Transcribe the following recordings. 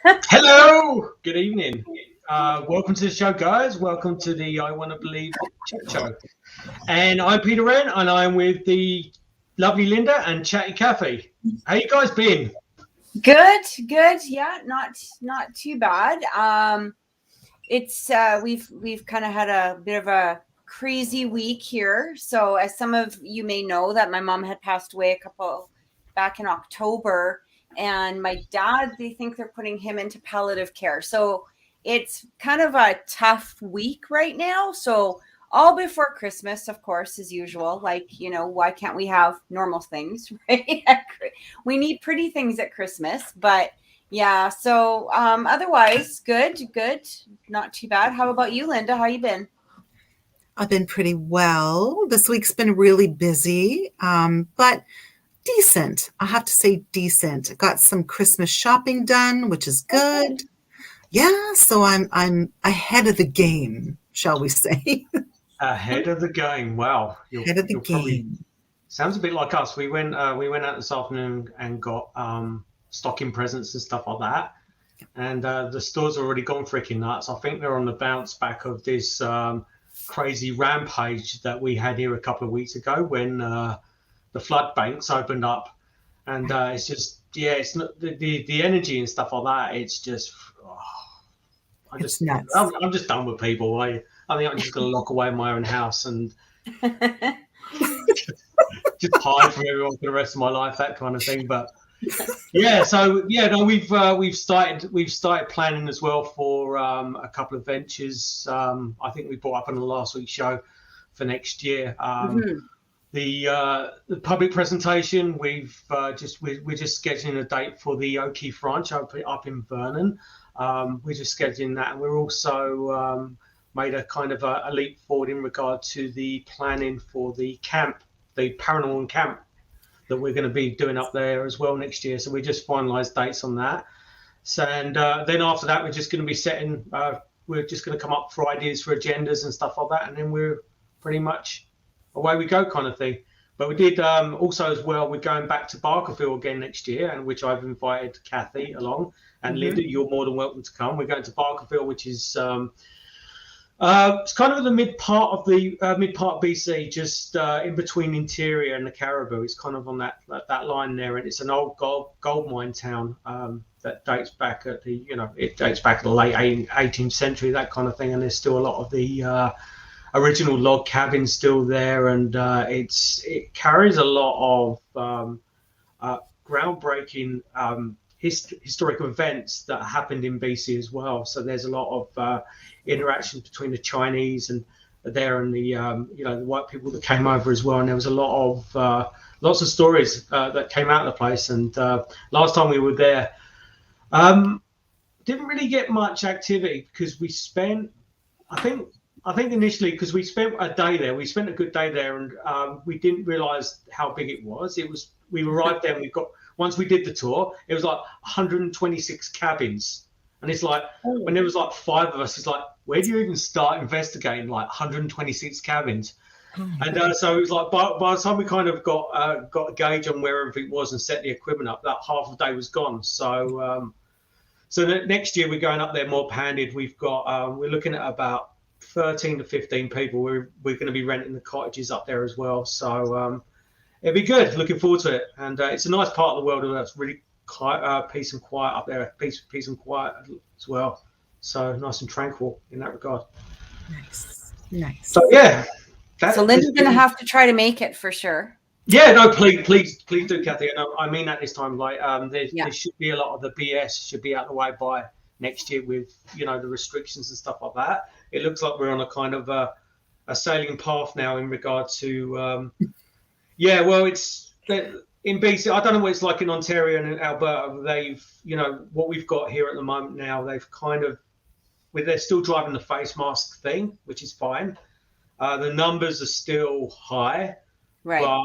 Hello, good evening. Welcome to the show, guys. Welcome to the I Want to Believe chat show. And I'm Peter Wren, and I'm with the lovely Linda and chatty Kathy. How you guys been? Good. Yeah, not too bad. It's we've kind of had a bit of a crazy week here. So as some of you may know, that my mom had passed away back in October, and my dad, they think they're putting him into palliative care. So it's kind of a tough week right now. So all before Christmas, of course, as usual. Like, why can't we have normal things, right? We need pretty things at Christmas, but yeah. So otherwise, good, not too bad. How about you, Linda? How you been? I've been pretty well. This week's been really busy, but decent. I have to say decent. I got some Christmas shopping done, which is good. Yeah, so I'm ahead of the game, shall we say? Ahead of the game. Wow, Ahead of the game. Sounds a bit like us. We went out this afternoon and got stocking presents and stuff like that. And the stores are already gone freaking nuts. I think they're on the bounce back of this crazy rampage that we had here a couple of weeks ago when the flood banks opened up. And it's just, it's not the energy and stuff like that. It's just, I'm just done with people. I think I'm just going to lock away in my own house and just hide from everyone for the rest of my life, that kind of thing. But we've started planning as well for a couple of ventures. I think we brought up on the last week's show for next year. The public presentation, we're just scheduling a date for the O'Keefe Ranch up in Vernon. We're just scheduling that, and we're also made a kind of a leap forward in regard to the planning for the camp, the paranormal camp that we're going to be doing up there as well next year. So we just finalised dates on that. So and then after that, we're just going to be setting. We're just going to come up for ideas for agendas and stuff like that, and then we're pretty much away we go, kind of thing. But we did also as well. We're going back to Barkerville again next year, and which I've invited Kathy along. And Linda, you're more than welcome to come. We're going to Barkerville, which is it's kind of in the mid part of BC, just in between Interior and the Caribou. It's kind of on that line there, and it's an old gold mine town that dates back at the late 18th century, that kind of thing. And there's still a lot of the original log cabins still there, and it carries a lot of groundbreaking historic events that happened in BC as well. So there's a lot of interaction between the Chinese and the white people that came over as well. And there was a lot of lots of stories that came out of the place. And last time we were there, didn't really get much activity because we spent, I think initially, because we spent a day there, we spent a good day there, and we didn't realize how big it was. We arrived there, and once we did the tour, it was like 126 cabins. And it's like, when there was like 5 of us, it's like, where do you even start investigating like 126 cabins? And so it was like, by the time we kind of got a gauge on where everything was and set the equipment up, that half a day was gone. So next year we're going up there more handed. We've got, we're looking at about 13 to 15 people. We're going to be renting the cottages up there as well. So it'll be good. Looking forward to it. And it's a nice part of the world that's really peace and quiet up there. Peace and quiet as well. So nice and tranquil in that regard. Nice. So yeah. So Linda's going to have to try to make it for sure. Yeah, no, please do, Kathy. And I mean that this time. Like, there should be a lot of the BS should be out of the way by next year with the restrictions and stuff like that. It looks like we're on a kind of a sailing path now in regard to it's in BC. I don't know what it's like in Ontario and in Alberta. They've what we've got here at the moment now, they've kind of they're still driving the face mask thing, which is fine. The numbers are still high, right? But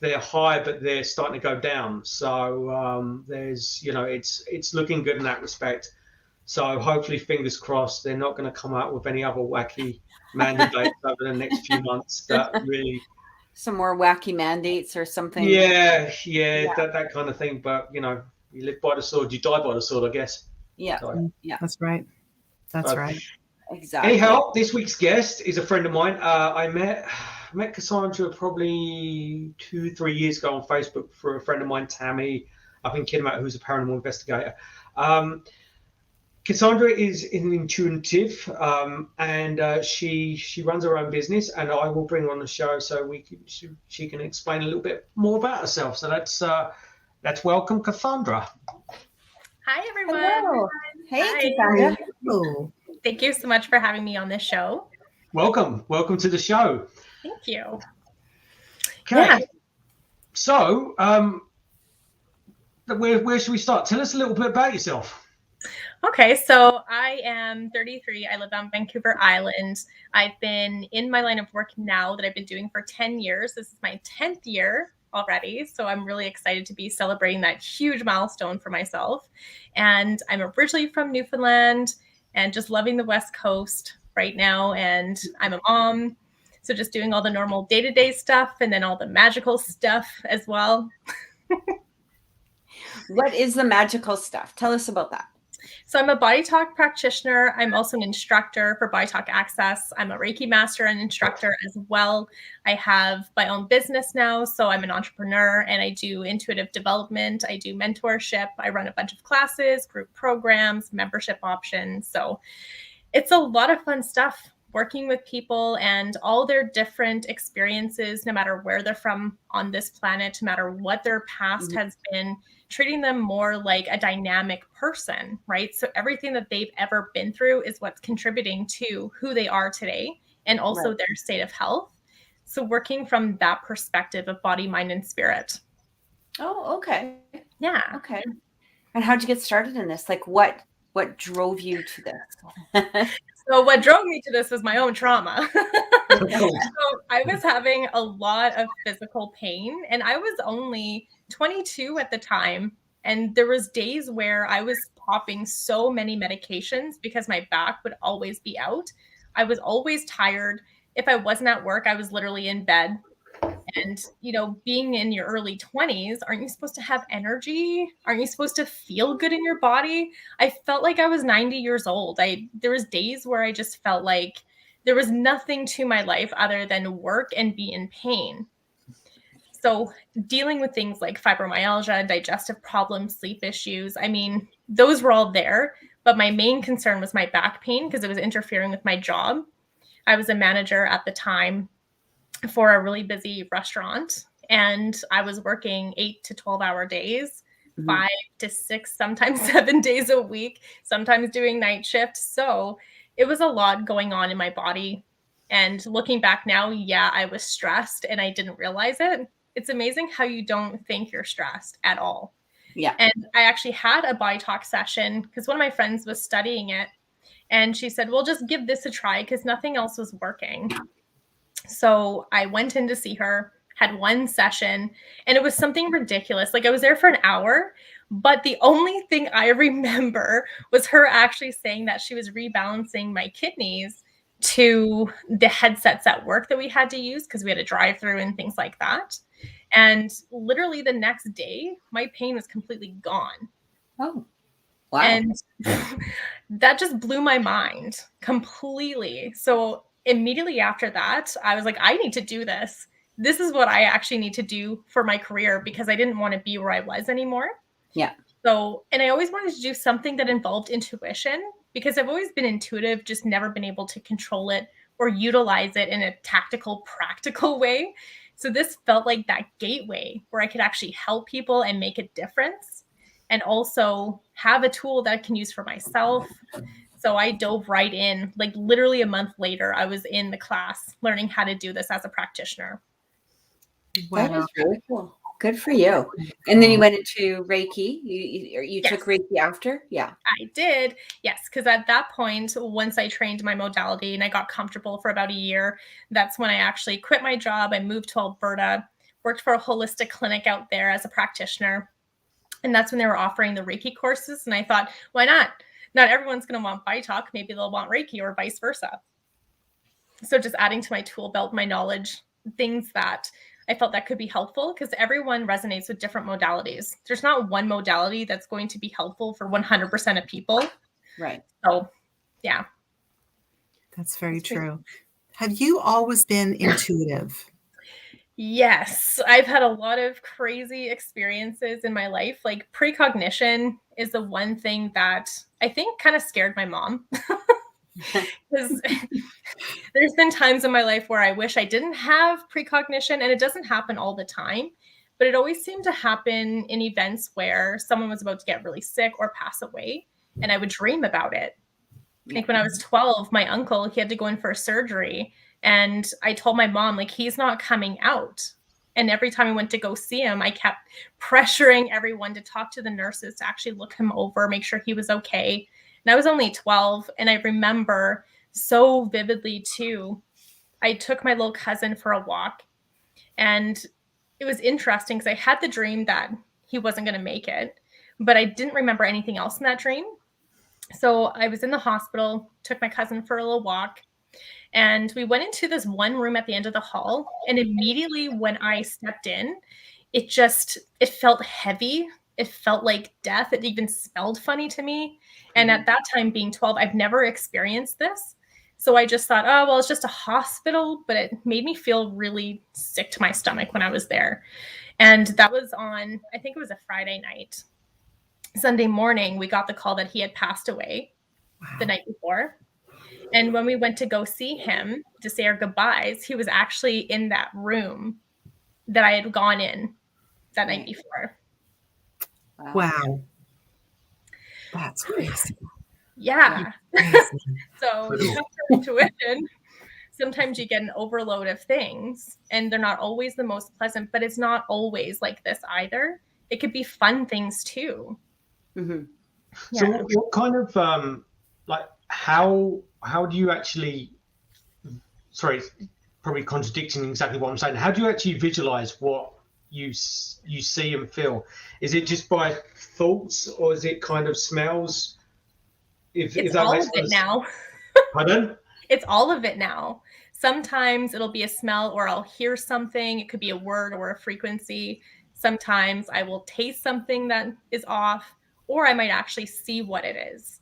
they're high, but they're starting to go down. So there's it's looking good in that respect. So hopefully, fingers crossed, they're not going to come out with any other wacky mandates over the next few months. That really some more wacky mandates or something. Yeah. That kind of thing. But you live by the sword, you die by the sword, I guess. Yeah. So, Yeah. That's right. That's right. Exactly. anyhow, this week's guest is a friend of mine. I met Cassandra probably 2-3 years ago on Facebook for a friend of mine, Tammy, up in Kidderminster, who's a paranormal investigator. Cassandra is an intuitive, and she runs her own business, and I will bring her on the show so she can explain a little bit more about herself. So that's welcome, Cassandra. Hi, everyone. Hello. Hey, Hi. Cassandra. Oh, Thank you so much for having me on this show. Welcome to the show. Thank you. Okay. Yeah. So, where should we start? Tell us a little bit about yourself. Okay, so I am 33. I live on Vancouver Island. I've been in my line of work now that I've been doing for 10 years. This is my 10th year already. So I'm really excited to be celebrating that huge milestone for myself. And I'm originally from Newfoundland and just loving the West Coast right now. And I'm a mom. So just doing all the normal day-to-day stuff and then all the magical stuff as well. What is the magical stuff? Tell us about that. So I'm a body talk practitioner. I'm also an instructor for Body Talk Access. I'm a Reiki master and instructor as well. I have my own business now. So I'm an entrepreneur and I do intuitive development. I do mentorship. I run a bunch of classes, group programs, membership options. So it's a lot of fun stuff working with people and all their different experiences, no matter where they're from on this planet, no matter what their past has been, treating them more like a dynamic person, right? So everything that they've ever been through is what's contributing to who they are today and also their state of health. So working from that perspective of body, mind, and spirit. Oh, okay. Yeah. Okay. And how'd you get started in this? Like what drove you to this? So what drove me to this was my own trauma. So I was having a lot of physical pain and I was only 22 at the time. And there was days where I was popping so many medications because my back would always be out. I was always tired. If I wasn't at work, I was literally in bed. And, you know, being in your early 20s, aren't you supposed to have energy? Aren't you supposed to feel good in your body? I felt like I was 90 years old. There was days where I just felt like there was nothing to my life other than work and be in pain. So dealing with things like fibromyalgia, digestive problems, sleep issues, I mean, those were all there. But my main concern was my back pain because it was interfering with my job. I was a manager at the time for a really busy restaurant. And I was working 8 to 12-hour days, 5 to 6, sometimes 7 days a week, sometimes doing night shifts. So it was a lot going on in my body. And looking back now, yeah, I was stressed and I didn't realize it. It's amazing how you don't think you're stressed at all. Yeah. And I actually had a body talk session because one of my friends was studying it. And she said, well, just give this a try because nothing else was working. So I went in to see her, had one session, and it was something ridiculous. Like I was there for an hour, but the only thing I remember was her actually saying that she was rebalancing my kidneys to the headsets at work that we had to use because we had a drive-through and things like that. And literally the next day, my pain was completely gone. Oh, wow. And that just blew my mind completely. So immediately after that, I was like, I need to do this. This is what I actually need to do for my career because I didn't want to be where I was anymore. Yeah. So, and I always wanted to do something that involved intuition because I've always been intuitive, just never been able to control it or utilize it in a tactical, practical way. So this felt like that gateway where I could actually help people and make a difference and also have a tool that I can use for myself. So I dove right in, like literally a month later, I was in the class learning how to do this as a practitioner. That is really cool. Good for you. And then you went into Reiki. You Yes. took Reiki after? Yeah. I did. Yes. Because at that point, once I trained my modality and I got comfortable for about a year, that's when I actually quit my job. I moved to Alberta, worked for a holistic clinic out there as a practitioner. And that's when they were offering the Reiki courses. And I thought, why not? Not everyone's going to want body talk. Maybe they'll want Reiki or vice versa. So just adding to my tool belt, my knowledge, things that I felt that could be helpful because everyone resonates with different modalities. There's not one modality that's going to be helpful for 100% of people. Right. So, yeah. That's very true. Have you always been intuitive? Yes, I've had a lot of crazy experiences in my life. Like precognition is the one thing that I think kind of scared my mom. Because there's been times in my life where I wish I didn't have precognition, and it doesn't happen all the time, but it always seemed to happen in events where someone was about to get really sick or pass away, and I would dream about it. Like when I was 12, my uncle, he had to go in for surgery, and I told my mom, like, he's not coming out. And every time I went to go see him, I kept pressuring everyone to talk to the nurses to actually look him over, make sure he was okay. And I was only 12, and I remember so vividly too, I took my little cousin for a walk, and it was interesting because I had the dream that he wasn't going to make it, but I didn't remember anything else in that dream. So I was in the hospital, took my cousin for a little walk, and we went into this one room at the end of the hall. And immediately when I stepped in, it felt heavy. It felt like death. It even smelled funny to me. And at that time, being 12, I've never experienced this. So I just thought, oh, well, it's just a hospital, but it made me feel really sick to my stomach when I was there. And that was on, I think it was a Friday night. Sunday morning, we got the call that he had passed away the night before. And when we went to go see him to say our goodbyes, he was actually in that room that I had gone in that night before. Wow. That's crazy. Yeah. Crazy. So you have your intuition. Sometimes you get an overload of things, and they're not always the most pleasant, but it's not always like this either. It could be fun things too. Mm-hmm. So what kind of like how do you actually, sorry, probably contradicting exactly what I'm saying, how do you actually visualize what you see and feel? Is it just by thoughts, or is it kind of smells? If that all makes of it sense. now. Pardon? It's all of it now. Sometimes it'll be a smell, or I'll hear something. It could be a word or a frequency. Sometimes I will taste something that is off, or I might actually see what it is.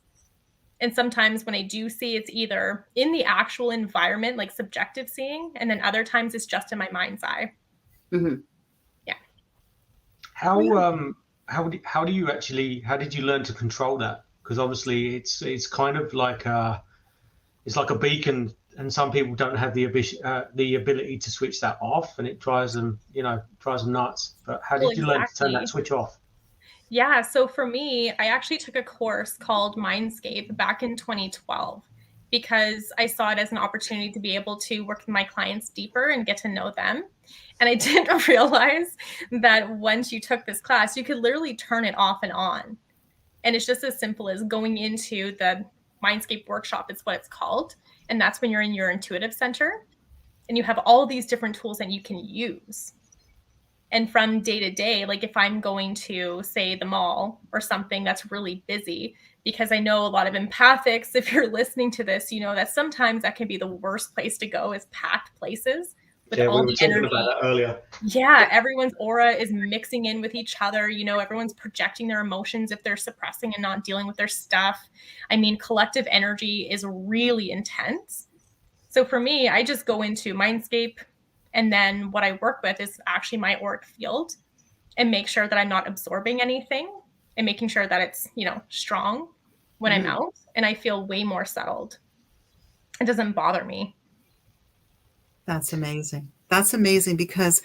And sometimes when I do see, it's either in the actual environment, like subjective seeing, and then other times it's just in my mind's eye. Mm-hmm. Yeah. How did you learn to control that? Because obviously it's kind of like it's like a beacon, and some people don't have the ability to switch that off, and it drives them nuts. But how did you learn to turn that switch off? Yeah, so for me, I actually took a course called Mindscape back in 2012 because I saw it as an opportunity to be able to work with my clients deeper and get to know them. And I didn't realize that once you took this class, you could literally turn it off and on. And it's just as simple as going into the Mindscape workshop, it's what it's called. And that's when you're in your intuitive center and you have all these different tools that you can use. And from day to day, like if I'm going to, say, the mall or something that's really busy, because I know a lot of empathics, if you're listening to this, you know that sometimes that can be the worst place to go, is packed places. With all we were talking about that earlier. Yeah, everyone's aura is mixing in with each other. You know, everyone's projecting their emotions if they're suppressing and not dealing with their stuff. I mean, collective energy is really intense. So for me, I just go into Mindscape, and then what I work with is actually my auric field, and make sure that I'm not absorbing anything, and making sure that it's, strong when I'm out, and I feel way more settled. It doesn't bother me. That's amazing. That's amazing, because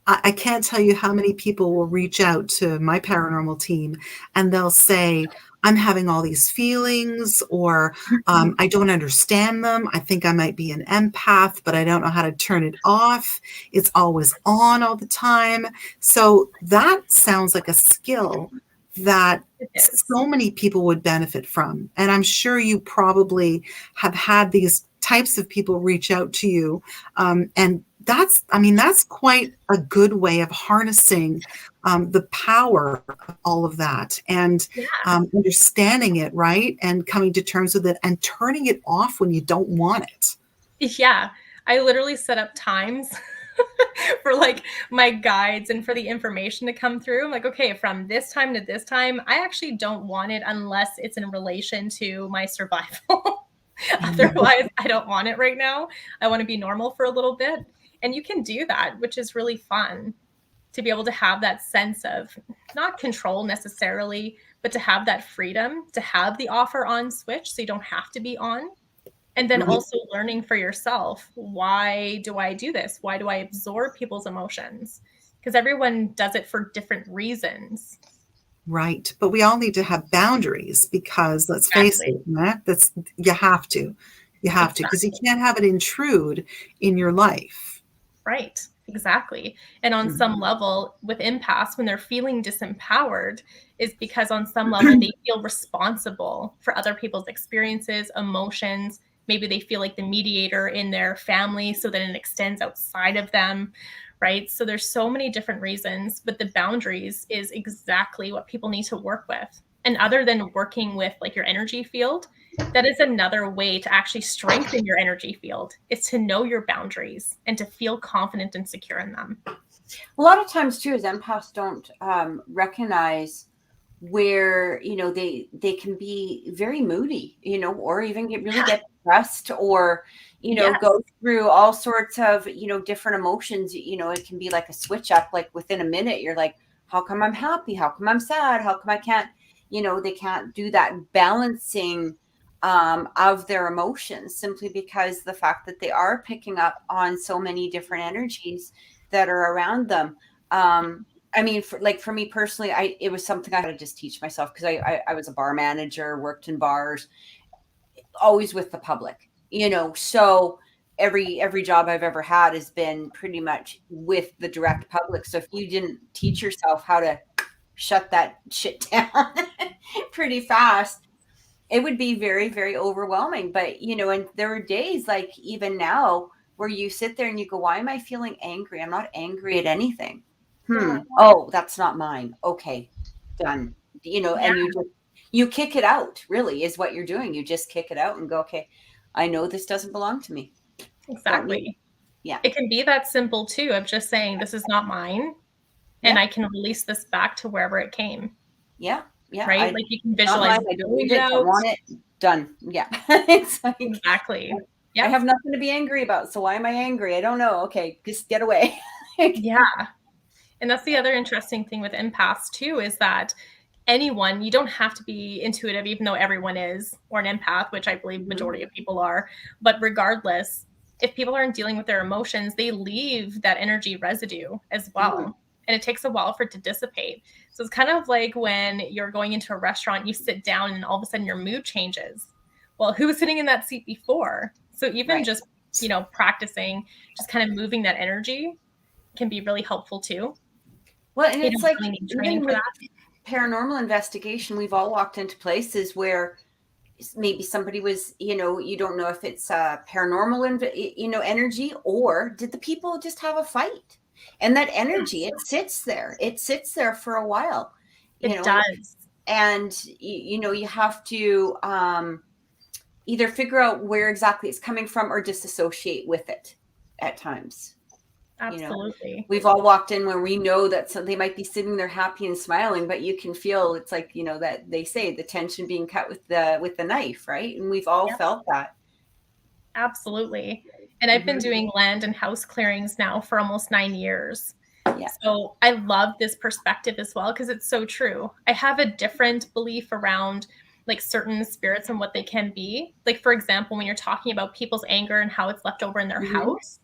I can't tell you how many people will reach out to my paranormal team and they'll say, I'm having all these feelings, or I don't understand them. I think I might be an empath, but I don't know how to turn it off. It's always on all the time. So that sounds like a skill that so many people would benefit from. And I'm sure you probably have had these types of people reach out to you. And that's quite a good way of harnessing the power of all of that, and understanding it, right? And coming to terms with it and turning it off when you don't want it. Yeah. I literally set up times for like my guides and for the information to come through. I'm like, okay, from this time to this time, I actually don't want it unless it's in relation to my survival. Otherwise, I don't want it right now. I want to be normal for a little bit. And you can do that, which is really fun, to be able to have that sense of not control necessarily, but to have that freedom, to have the offer on switch so you don't have to be on. And then also learning for yourself, why do I do this? Why do I absorb people's emotions? Because everyone does it for different reasons. Right. But we all need to have boundaries because let's face it, that's you have to, because you can't have it intrude in your life. Right. Exactly. And on some level with empaths, when they're feeling disempowered, is because on some level they feel responsible for other people's experiences, emotions. Maybe they feel like the mediator in their family, so that it extends outside of them, right? So there's so many different reasons, but the boundaries is exactly what people need to work with. And other than working with like your energy field, that is another way to actually strengthen your energy field, is to know your boundaries and to feel confident and secure in them. A lot of times too, as empaths don't recognize where, they can be very moody, or even get depressed, or, go through all sorts of, different emotions. It can be like a switch up, like within a minute, you're like, how come I'm happy? How come I'm sad? How come I can't, they can't do that balancing of their emotions, simply because the fact that they are picking up on so many different energies that are around them. I mean, for me personally, it was something I had to just teach myself, because I was a bar manager, worked in bars, always with the public, so every job I've ever had has been pretty much with the direct public. So if you didn't teach yourself how to shut that shit down pretty fast, it would be very, very overwhelming. But, and there are days like even now where you sit there and you go, why am I feeling angry? I'm not angry at anything. Oh, that's not mine. Okay, done. And you kick it out, really, is what you're doing. You just kick it out and go, okay, I know this doesn't belong to me. Exactly. Yeah. It can be that simple too, of just saying, this is not mine. And I can release this back to wherever it came. Yeah. Yeah. Right. Like you can visualize. I don't need it. Don't want it. Done. Yeah. It's like, exactly. I have nothing to be angry about. So why am I angry? I don't know. Okay. Just get away. Yeah. And that's the other interesting thing with empaths too, is that anyone, you don't have to be intuitive, even though everyone is, or an empath, which I believe majority of people are. But regardless, if people aren't dealing with their emotions, they leave that energy residue as well. And it takes a while for it to dissipate. So it's kind of like when you're going into a restaurant, you sit down and all of a sudden your mood changes. Well, who was sitting in that seat before? So even just, practicing, just kind of moving that energy can be really helpful too. Well, and it's like, even with paranormal investigation, we've all walked into places where maybe somebody was, you don't know if it's paranormal, energy, or did the people just have a fight? And that energy, it sits there for a while. It does. And, you have to either figure out where exactly it's coming from or disassociate with it at times. Absolutely. We've all walked in where we know that they might be sitting there happy and smiling, but you can feel, it's like, that they say the tension being cut with the knife, right? And we've all felt that. Absolutely. And I've been doing land and house clearings now for almost 9 years. Yeah. So I love this perspective as well, because it's so true. I have a different belief around like certain spirits and what they can be. Like, for example, when you're talking about people's anger and how it's left over in their house,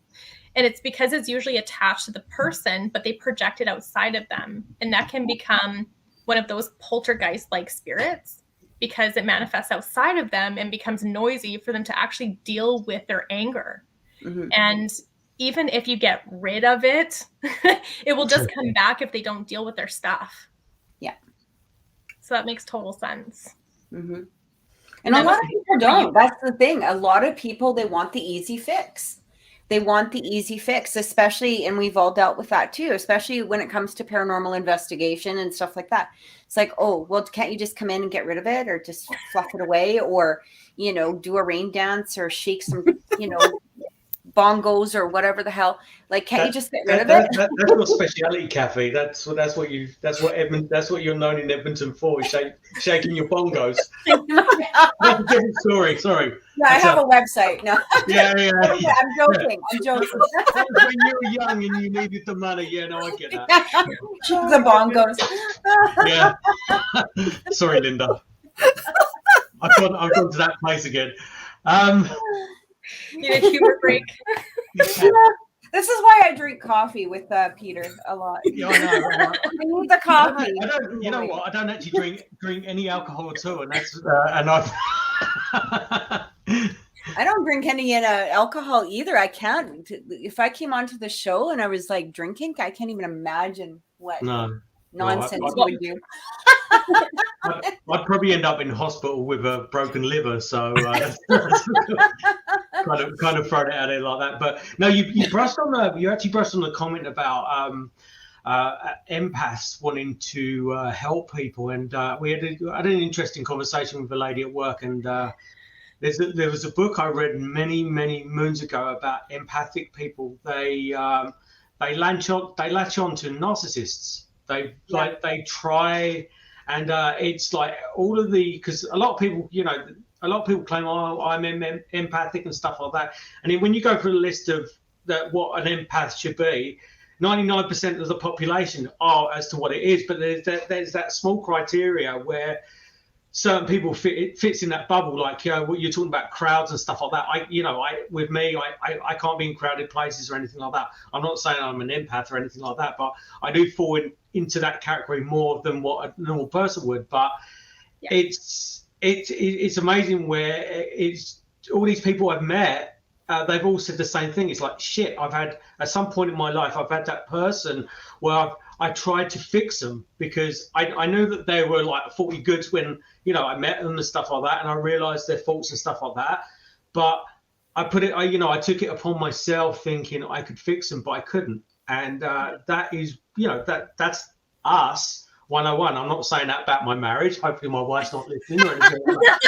and it's because it's usually attached to the person, but they project it outside of them. And that can become one of those poltergeist-like spirits, because it manifests outside of them and becomes noisy for them to actually deal with their anger. And even if you get rid of it, it will just come back if they don't deal with their stuff. Yeah. So that makes total sense. And a lot of people don't. That's the thing. A lot of people, they want the easy fix. They want the easy fix, especially, and we've all dealt with that too, especially when it comes to paranormal investigation and stuff like that. It's like, oh, well, can't you just come in and get rid of it, or just fluff it away, or, do a rain dance, or shake some, bongos or whatever the hell. Like, can't you just get rid of it? That's your speciality, Kathy. That's what you're known in Edmonton for, is shaking your bongos. That's a different story. Sorry. No, I have a website. No. Yeah. I'm joking. When you were young and you needed the money, yeah, no, I get that. The bongos. Yeah. Sorry, Linda. I've gone to that place again. Need a humor break. Yeah. This is why I drink coffee with Peter a lot. Yeah, I know. I need the coffee. I don't. You know what? I don't actually drink any alcohol at all, and that's and I've. I don't drink any alcohol either. I can't. If I came onto the show and I was like drinking, I can't even imagine what nonsense you would do. I'd probably end up in hospital with a broken liver, so kind of thrown it out there like that. But no, you actually brushed on the comment about empaths wanting to help people, and we had an interesting conversation with a lady at work, and there was a book I read many moons ago about empathic people. They latch on to narcissists. They try. And it's like all of because a lot of people, claim, oh, I'm empathic and stuff like that. And then when you go through the list of what an empath should be, 99% of the population are as to what it is. But there's that small criteria where certain people fits in that bubble. Like, what you're talking about, crowds and stuff like that. I can't be in crowded places or anything like that. I'm not saying I'm an empath or anything like that, but I do fall into that category more than what a normal person would. But it's amazing where it's all these people I've met. They've all said the same thing. It's like, shit, at some point in my life, I've had that person where I tried to fix them because I knew that they were like 40 goods when, I met them and stuff like that. And I realized their faults and stuff like that. But I took it upon myself thinking I could fix them, but I couldn't. And that is, that's us 101. I'm not saying that about my marriage. Hopefully my wife's not listening or anything like that.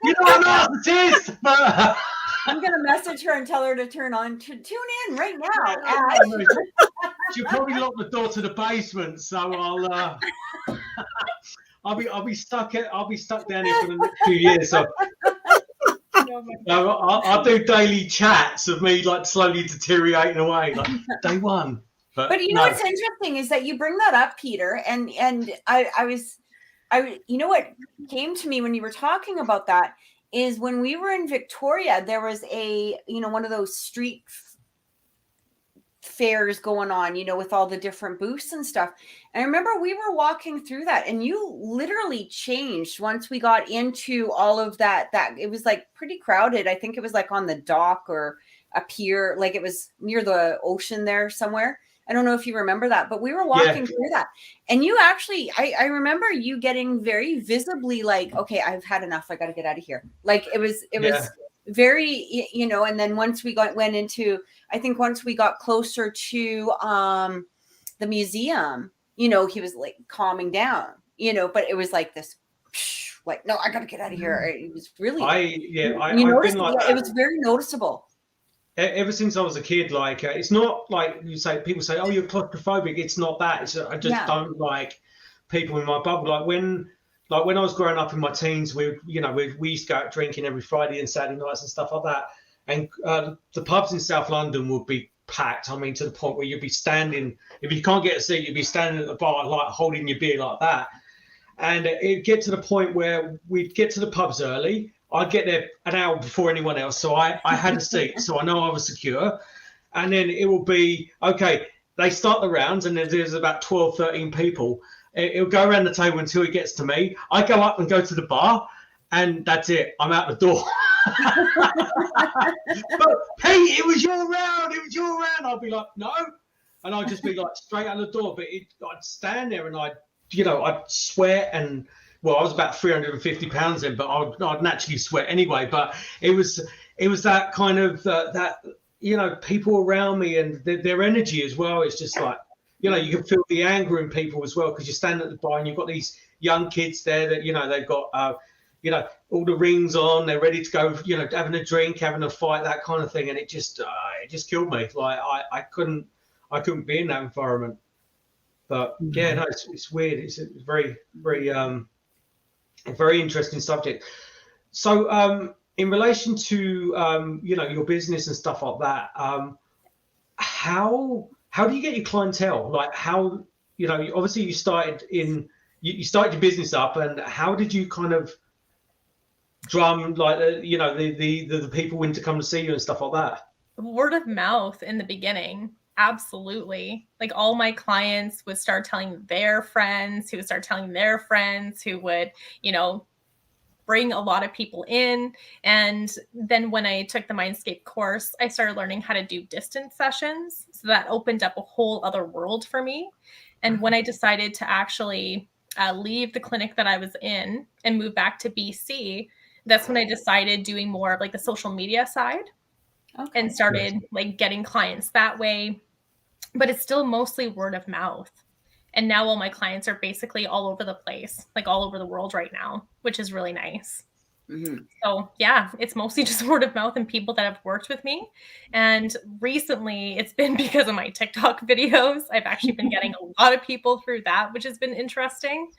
I'm not a narcissist, but... I'm going to message her and tell her to tune in right now. She'll probably lock the door to the basement, so I'll be stuck down here for the next 2 years. So I'll do daily chats of me like slowly deteriorating away, like day one. But what's interesting is that you bring that up, Peter, and what came to me when you were talking about that is when we were in Victoria, there was one of those street fairs going on, with all the different booths and stuff. And I remember we were walking through that and you literally changed once we got into all of that it was like pretty crowded. I think it was like on the dock or a pier, like it was near the ocean there somewhere. I don't know if you remember that, but we were walking through that. And you actually, I remember you getting very visibly like, okay, I've had enough. I got to get out of here. Like it was very, and then once we went into, I think once we got closer to the museum, he was like calming down, but it was like this, like, no, I got to get out of here. It was really, it was very noticeable. Ever since I was a kid, like it's not like people say, oh, you're claustrophobic. It's not that. I just don't like people in my bubble. Like when I was growing up in my teens, we used to go out drinking every Friday and Saturday nights and stuff like that. And the pubs in South London would be packed. I mean, to the point where you'd be standing, if you can't get a seat, you'd be standing at the bar, like holding your beer like that. And it'd get to the point where we'd get to the pubs early. I'd get there an hour before anyone else. So I had a seat, so I know I was secure. And then it will be, okay, they start the rounds and there's about 12, 13 people. It'll go around the table until it gets to me. I go up and go to the bar and that's it. I'm out the door. But, hey, it was your round. I'll be like, no. And I'd just be like straight out the door. But I'd stand there and I'd sweat and, well, I was about 350 pounds then, but I'd naturally sweat anyway. But it was that kind of people around me and their energy as well. It's just like, you can feel the anger in people as well because you're standing at the bar and you've got these young kids there that they've got all the rings on, they're ready to go, having a drink, having a fight, that kind of thing. And it just killed me. Like I couldn't be in that environment. But yeah, no, it's weird. It's a very, very, a very interesting subject. So, in relation to, your business and stuff like that, how do you get your clientele? Like how, obviously you started you started your business up, and how did you kind of drum like the people in to come to see you and stuff like that? Word of mouth in the beginning. Absolutely. Like all my clients would start telling their friends, who would start telling their friends, who would, bring a lot of people in. And then when I took the Mindscape course, I started learning how to do distance sessions. So that opened up a whole other world for me. And when I decided to actually leave the clinic that I was in and move back to BC, that's when I decided doing more of like the social media side. Okay. And started like getting clients that way. But it's still mostly word of mouth. And now all my clients are basically all over the place, like all over the world right now, which is really nice. Mm-hmm. So yeah, it's mostly just word of mouth and people that have worked with me. And recently it's been because of my TikTok videos. I've actually been getting a lot of people through that, which has been interesting.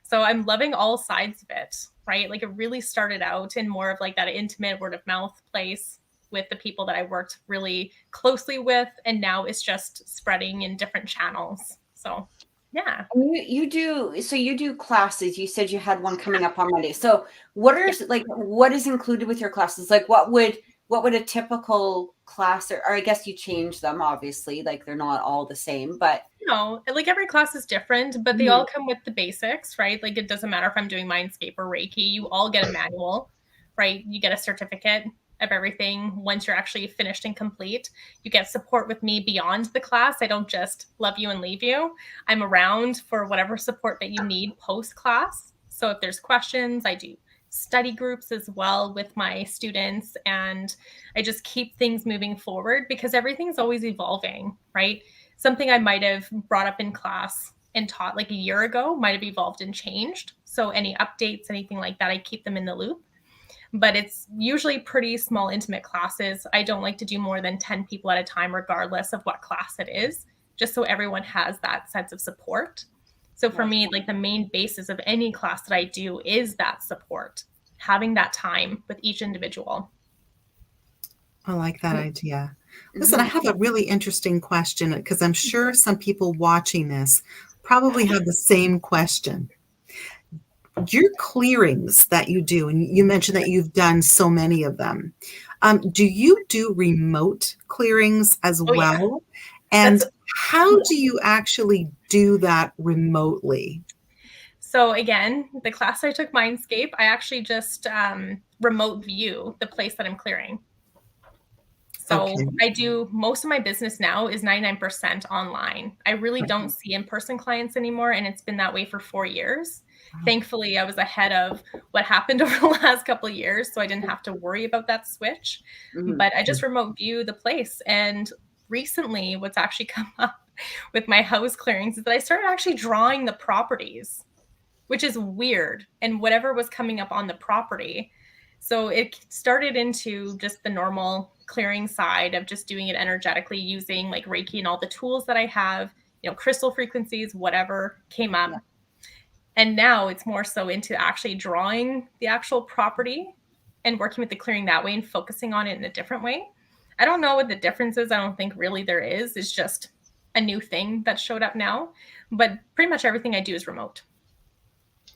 So I'm loving all sides of it, right? Like it really started out in more of like that intimate word of mouth place with the people that I worked really closely with. And now it's just spreading in different channels. So yeah. You do classes. You said you had one coming up on Monday. So what is included with your classes? Like what would a typical class, or I guess you change them, obviously, like they're not all the same, but like every class is different, but they all come with the basics, right? Like it doesn't matter if I'm doing Mindscape or Reiki, you all get a manual, right? You get a certificate of everything once you're actually finished and complete. You get support with me beyond the class. I don't just love you and leave you. I'm around for whatever support that you need post-class. So if there's questions, I do study groups as well with my students, and I just keep things moving forward because everything's always evolving, right? Something I might have brought up in class and taught like a year ago might have evolved and changed. So any updates, anything like that, I keep them in the loop. But it's usually pretty small, intimate classes. I don't like to do more than 10 people at a time, regardless of what class it is, just so everyone has that sense of support. So for me, like the main basis of any class that I do is that support, having that time with each individual. I like that idea. Listen, I have a really interesting question because I'm sure some people watching this probably have the same question. Your clearings that you do, and you mentioned that you've done so many of them. Do you do remote clearings as well? Yeah. And how do you actually do that remotely? So again, the class I took, Mindscape, I actually just remote view the place that I'm clearing. So I do most of my business now is 99% online. I really don't see in-person clients anymore, and it's been that way for 4 years. Thankfully, I was ahead of what happened over the last couple of years, so I didn't have to worry about that switch. But I just remote view the place. And recently, what's actually come up with my house clearings is that I started actually drawing the properties, which is weird, and whatever was coming up on the property. So it started into just the normal clearing side of just doing it energetically using like Reiki and all the tools that I have, crystal frequencies, whatever came up. Yeah. And now it's more so into actually drawing the actual property and working with the clearing that way and focusing on it in a different way. I don't know what the difference is. I don't think really there is. It's just a new thing that showed up now. But pretty much everything I do is remote.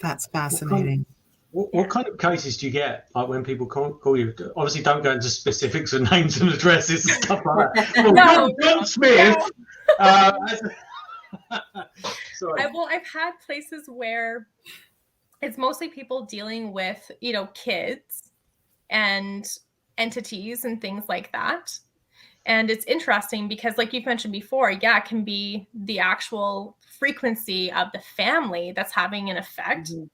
That's fascinating. What kind of cases do you get, like when people call you? Obviously, don't go into specifics of names and addresses and stuff like that. Well, John Smith. Sorry. I've had places where it's mostly people dealing with, kids and entities and things like that. And it's interesting because, like you've mentioned before, it can be the actual frequency of the family that's having an effect. Mm-hmm.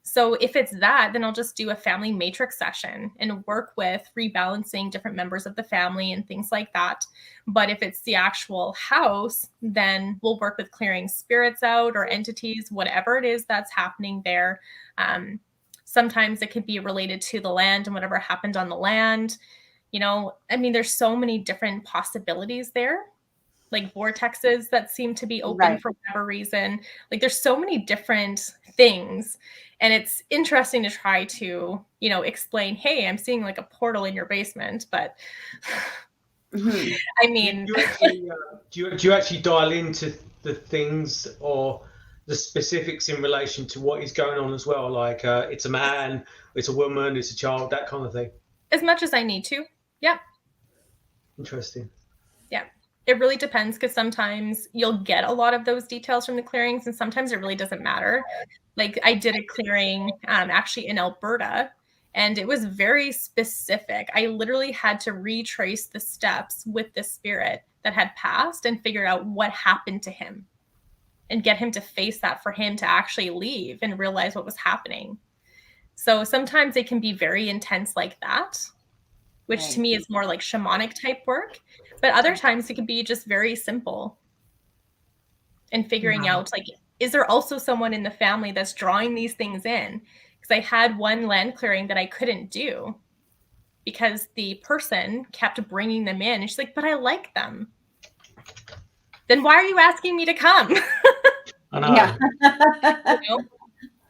So if it's that, then I'll just do a family matrix session and work with rebalancing different members of the family and things like that. But if it's the actual house, then we'll work with clearing spirits out or entities, whatever it is that's happening there. Sometimes it could be related to the land and whatever happened on the land. I mean, there's so many different possibilities there, like vortexes that seem to be open for whatever reason. Like there's so many different things. And it's interesting to try to, explain, hey, I'm seeing like a portal in your basement. But I mean, do you actually dial into the things or the specifics in relation to what is going on as well? Like it's a man, it's a woman, it's a child, that kind of thing. As much as I need to. Yep. Interesting. Yeah. It really depends, because sometimes you'll get a lot of those details from the clearings, and sometimes it really doesn't matter. Like I did a clearing actually in Alberta, and it was very specific. I literally had to retrace the steps with the spirit that had passed and figure out what happened to him and get him to face that for him to actually leave and realize what was happening. So sometimes it can be very intense like that, which to me is more like shamanic type work. But other times it can be just very simple and figuring out, like, is there also someone in the family that's drawing these things in? Because I had one land clearing that I couldn't do because the person kept bringing them in. And she's like, but I like them. Then why are you asking me to come? I know. Yeah.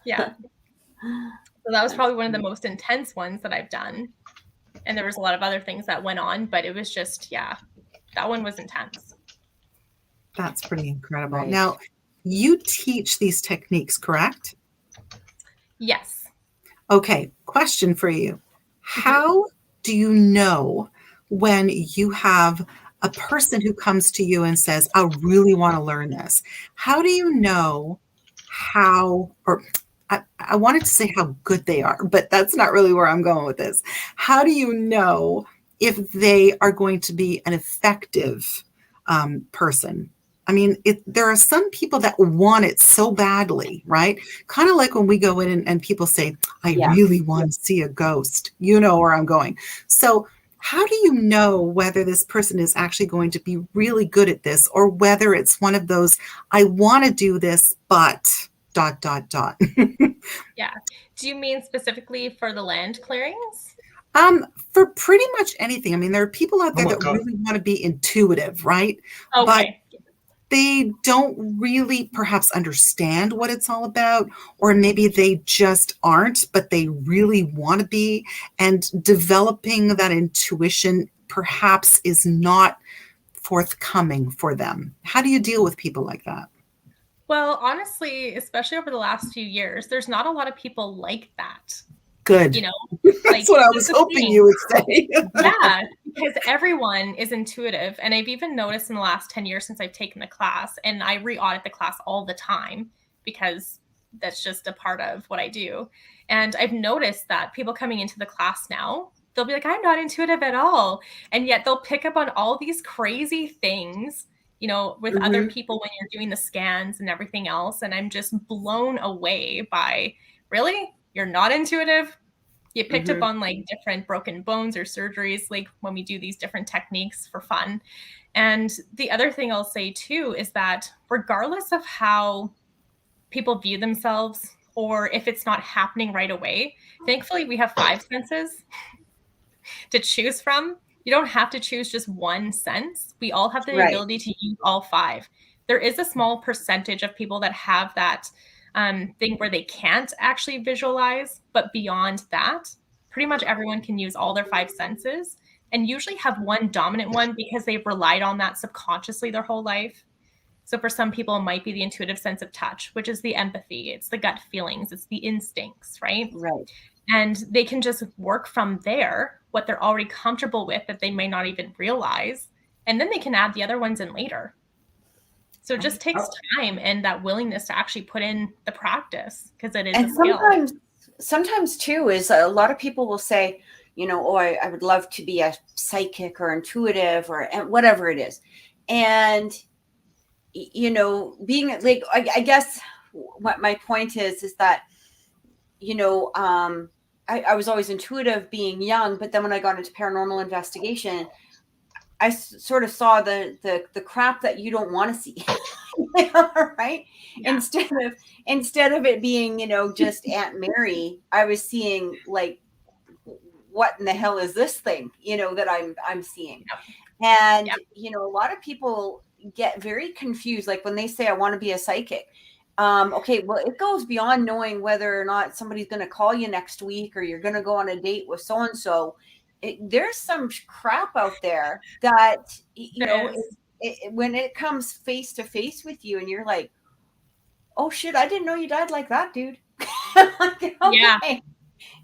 Yeah. So that was probably one of the most intense ones that I've done. And there was a lot of other things that went on, but it was just, that one was intense. That's pretty incredible. Right. Now, you teach these techniques, correct? Yes. Okay, question for you. How do you know when you have a person who comes to you and says, I really want to learn this? How do you know how, or I wanted to say how good they are, but that's not really where I'm going with this. How do you know if they are going to be an effective person? I mean, there are some people that want it so badly, right? Kind of like when we go in and people say, I really want to see a ghost. You know where I'm going. So how do you know whether this person is actually going to be really good at this, or whether it's one of those, I want to do this, but ... Yeah. Do you mean specifically for the land clearings? For pretty much anything. I mean, there are people out there that really want to be intuitive, right? Okay. But they don't really perhaps understand what it's all about, or maybe they just aren't, but they really want to be. And developing that intuition perhaps is not forthcoming for them. How do you deal with people like that? Well, honestly, especially over the last few years, there's not a lot of people like that. Good. You know, that's what I was hoping you would say. Yeah, because everyone is intuitive. And I've even noticed in the last 10 years since I've taken the class, and I re-audit the class all the time because that's just a part of what I do. And I've noticed that people coming into the class now, they'll be like, I'm not intuitive at all. And yet they'll pick up on all these crazy things, you know, with other people when you're doing the scans and everything else. And I'm just blown away by, really? You're not intuitive? You picked up on like different broken bones or surgeries, like when we do these different techniques for fun. And the other thing I'll say too is that regardless of how people view themselves, or if it's not happening right away, thankfully we have 5 senses to choose from. You don't have to choose just one sense. We all have the ability to use all 5. There is a small percentage of people that have that thing where they can't actually visualize, but beyond that, pretty much everyone can use all their 5 senses and usually have one dominant one because they've relied on that subconsciously their whole life. So for some people, it might be the intuitive sense of touch, which is the empathy, it's the gut feelings, it's the instincts, right? Right. And they can just work from there, what they're already comfortable with that they may not even realize, and then they can add the other ones in later. So it just takes time and that willingness to actually put in the practice, because it is a skill. Sometimes too is a lot of people will say, you know, oh, I would love to be a psychic or intuitive or whatever it is. And, you know, being like, I guess what my point is that, you know, I was always intuitive being young, but then when I got into paranormal investigation, sort of saw the crap that you don't want to see. Right? Yeah. Instead of it being, you know, just Aunt Mary, I was seeing like, what in the hell is this thing, you know, that I'm seeing? And, you know, a lot of people get very confused. Like when they say, I want to be a psychic. Okay, well, it goes beyond knowing whether or not somebody's going to call you next week or you're going to go on a date with so-and-so. There's some crap out there that, you know, when it comes face to face with you and you're like, oh shit, I didn't know you died like that, dude. Like, okay. Yeah.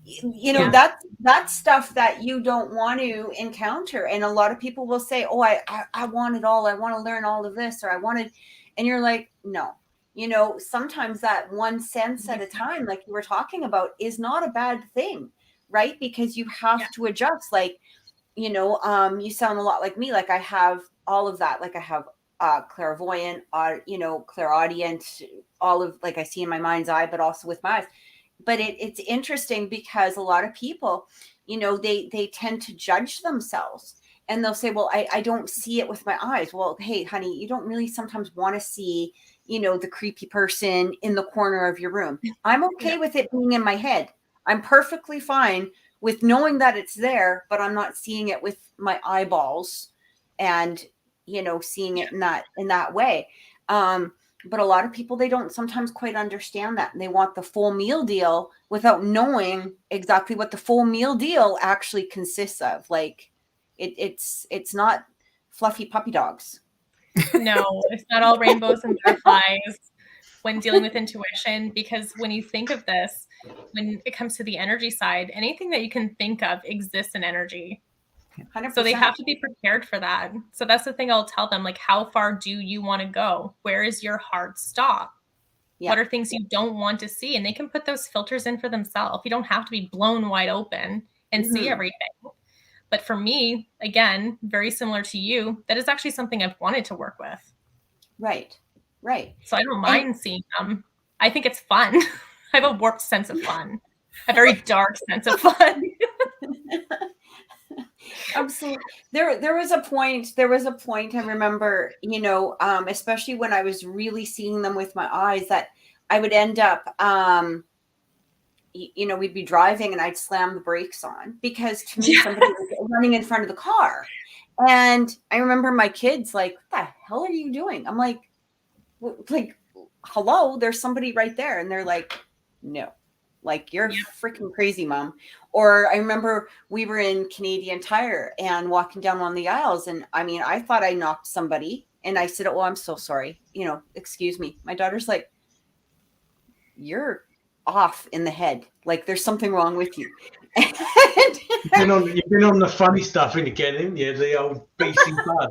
You know, that's stuff that you don't want to encounter. And a lot of people will say, oh, I want it all. I want to learn all of this, or I wanted, and you're like, no, you know, sometimes that 1 sense at a time, like you were talking about, is not a bad thing, right? Because you have to adjust. Like, you know, you sound a lot like me. Like I have all of that. Like I have clairvoyant, you know, clairaudient, all of, like I see in my mind's eye, but also with my eyes. But it's interesting because a lot of people, you know, they tend to judge themselves and they'll say, well, I don't see it with my eyes. Well, hey, honey, you don't really sometimes want to see, you know, the creepy person in the corner of your room. I'm okay with it being in my head. I'm perfectly fine with knowing that it's there, but I'm not seeing it with my eyeballs and, you know, seeing it in that way. But a lot of people, they don't sometimes quite understand that. And they want the full meal deal without knowing exactly what the full meal deal actually consists of. Like it's not fluffy puppy dogs. No, it's not all rainbows and butterflies when dealing with intuition, because when you think of this, when it comes to the energy side, anything that you can think of exists in energy. 100%. So they have to be prepared for that. So that's the thing I'll tell them, like, how far do you want to go? Where is your hard stop? Yeah. What are things you don't want to see? And they can put those filters in for themselves. You don't have to be blown wide open and see everything. But for me, again, very similar to you, that is actually something I've wanted to work with. Right. So I don't mind seeing them. I think it's fun. I have a warped sense of fun, a very dark sense of fun. Absolutely. There was a point I remember, you know, especially when I was really seeing them with my eyes, that I would end up, you know, we'd be driving and I'd slam the brakes on because to me, somebody was running in front of the car. And I remember my kids like, what the hell are you doing? I'm like, hello, there's somebody right there. And they're like, no. Like, you're freaking crazy, Mom. Or I remember we were in Canadian Tire and walking down one of the aisles. And I mean, I thought I knocked somebody. And I said, oh, I'm so sorry. You know, excuse me. My daughter's like, you're off in the head. Like, there's something wrong with you. You've been on the funny stuff again, haven't you? The old BC bud.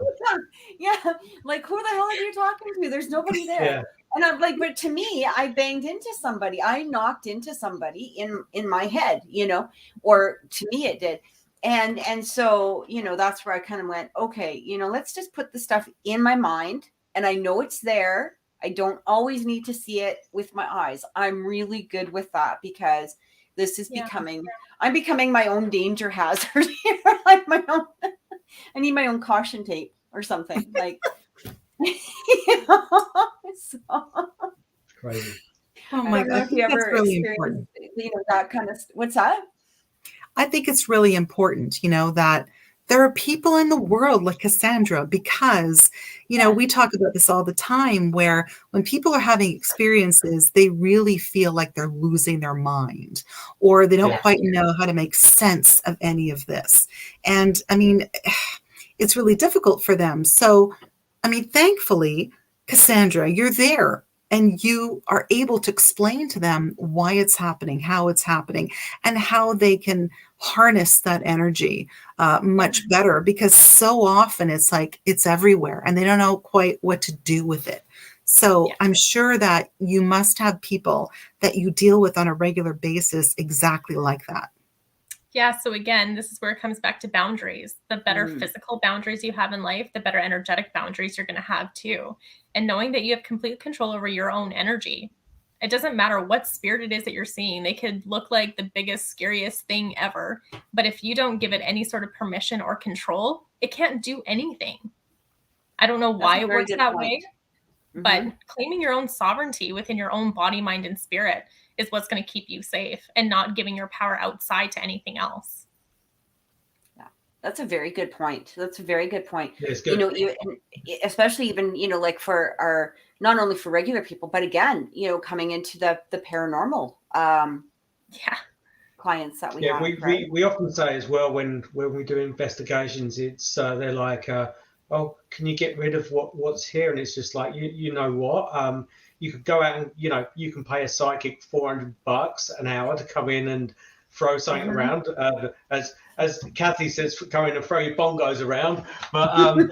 Yeah. Like, who the hell are you talking to? There's nobody there. Yeah. And I'm like, but to me, I banged into somebody. I knocked into somebody in my head, you know, or to me it did. And so, you know, that's where I kind of went, okay, you know, let's just put the stuff in my mind. And I know it's there. I don't always need to see it with my eyes. I'm really good with that because this is I'm becoming my own danger hazard here. Like I need my own caution tape or something. Like, you know, so. Crazy. Oh my God. If you ever really experienced, you know, that kind of, what's that? I think it's really important, you know, that there are people in the world like Cassandra, because, you know, we talk about this all the time, where when people are having experiences, they really feel like they're losing their mind, or they don't quite know how to make sense of any of this. And I mean, it's really difficult for them. So, I mean, thankfully, Cassandra, you're there and you are able to explain to them why it's happening, how it's happening, and how they can harness that energy much better, because so often it's like it's everywhere and they don't know quite what to do with it. So I'm sure that you must have people that you deal with on a regular basis exactly like that. Yeah. So again, this is where it comes back to boundaries. The better physical boundaries you have in life, the better energetic boundaries you're going to have too. And knowing that you have complete control over your own energy. It doesn't matter what spirit it is that you're seeing. They could look like the biggest, scariest thing ever. But if you don't give it any sort of permission or control, it can't do anything. I don't know why it works that way, but claiming your own sovereignty within your own body, mind, and spirit is what's going to keep you safe, and not giving your power outside to anything else. Yeah, that's a very good point. That's a very good point. Yes, you know, especially even, you know, like for our, not only for regular people, but again, you know, coming into the paranormal clients that we have. We often say as well, when we do investigations, it's they're like, oh, can you get rid of what's here? And it's just like, you know what, you could go out and, you know, you can pay a psychic $400 an hour to come in and throw something around, as Kathy says, go in and throw your bongos around. But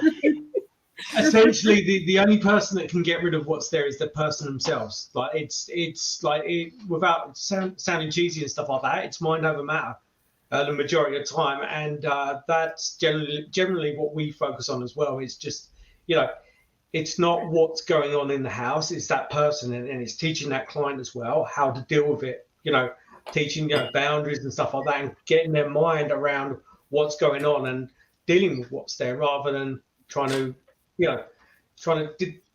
essentially, the only person that can get rid of what's there is the person themselves. Like it's like, without sounding cheesy and stuff like that, it's mind over matter the majority of the time, and that's generally what we focus on as well. It's just, you know, it's not what's going on in the house, it's that person, and it's teaching that client as well how to deal with it, you know, teaching, you know, boundaries and stuff like that, and getting their mind around what's going on and dealing with what's there, rather than trying to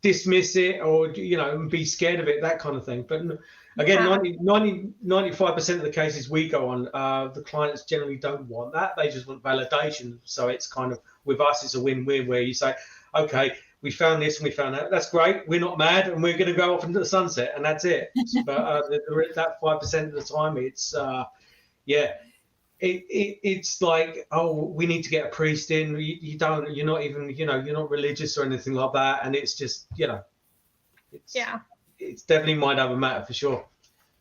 dismiss it, or, you know, and be scared of it, that kind of thing. But again, 95% of the cases we go on, the clients generally don't want that. They just want validation. So it's kind of, with us, it's a win-win, where you say, okay, we found this and we found that. That's great. We're not mad, and we're going to go off into the sunset, and that's it. But that 5% of the time, it's it's like, oh, we need to get a priest in. You're not even, you know, you're not religious or anything like that, and it's just, you know, it's definitely mind over matter for sure.